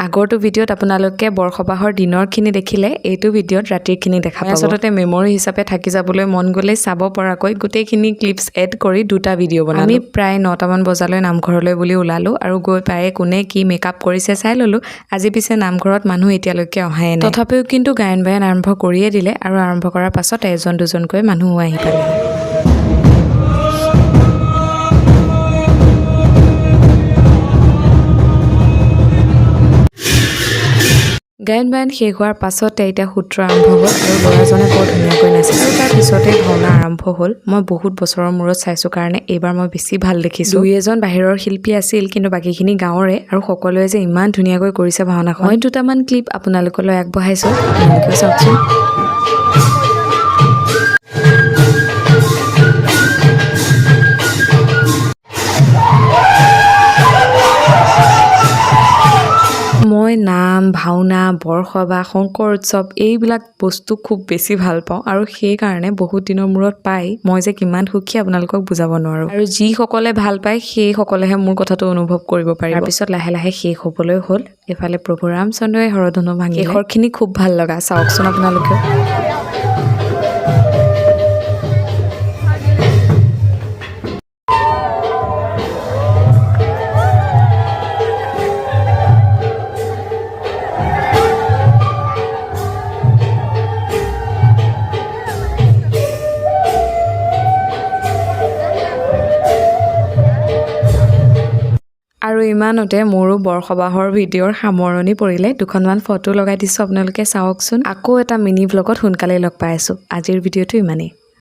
আগৰটো ভিডিঅ'ত আপোনালোকে বৰসবাহৰ দিনৰখিনি দেখিলে, এইটো ভিডিঅ'ত ৰাতিৰখিনি দেখা পাব। আচলতে মেমৰি হিচাপে থাকি যাবলৈ মন গ'লে চাব পৰাকৈ গোটেইখিনি ক্লিপছ এড কৰি দুটা ভিডিঅ' বনালোঁ। আমি প্ৰায় 9টামান বজালৈ নামঘৰলৈ বুলি ওলালোঁ আৰু গৈ পায়ে কোনে কি মেকআপ কৰিছে চাই ল'লোঁ। আজি পিছে নামঘৰত মানুহ এতিয়ালৈকে অহাই নাই। তথাপিও কিন্তু গায়ন বায়ন আৰম্ভ কৰিয়ে দিলে আৰু আৰম্ভ কৰাৰ পাছত এজন দুজনকৈ মানুহো আহি পালেহি। গায়ন বায়ন শেষ হোৱাৰ পাছতে এতিয়া সূত্ৰ আৰম্ভ হ'ল আৰু ল'ৰাজনে বৰ ধুনীয়াকৈ নাচিছে আৰু তাৰ পিছতে ভাওনা আৰম্ভ হ'ল। মই বহুত বছৰৰ মূৰত চাইছোঁ কাৰণে এইবাৰ মই বেছি ভাল দেখিছোঁ। দুই এজন বাহিৰৰ শিল্পী আছিল, কিন্তু বাকীখিনি গাঁৱৰে আৰু সকলোৱে যে ইমান ধুনীয়াকৈ কৰিছে ভাওনাখন। মই দুটামান ক্লিপ আপোনালোকলৈ আগবঢ়াইছোঁ, আপোনালোকেও চাওকচোন। মই নাম, ভাওনা, বৰসবাহ, শংকৰ উৎসৱ এইবিলাক বস্তু খুব বেছি ভাল পাওঁ আৰু সেইকাৰণে বহুত দিনৰ মূৰত পাই মই যে কিমান সুখী আপোনালোকক বুজাব নোৱাৰোঁ। আৰু যিসকলে ভাল পায় সেইসকলেহে মোৰ কথাটো অনুভৱ কৰিব পাৰিব। তাৰপিছত লাহে লাহে শেষ হ'বলৈ হ'ল। এইফালে প্ৰভু ৰামচন্দ্ৰই হৰধনু ভাঙিলে। শেষৰখিনি খুব ভাল লগা, চাওকচোন আপোনালোকে। আৰু ইমানতে মোৰো বৰসবাহৰ ভিডিঅ'ৰ সামৰণি পৰিলে। দুখনমান ফটো লগাই দিছোঁ, আপোনালোকে চাওকচোন। আকৌ এটা মিনি ভ্লগত সোনকালে লগ পাই আছোঁ। আজিৰ ভিডিঅ'টো ইমানেই।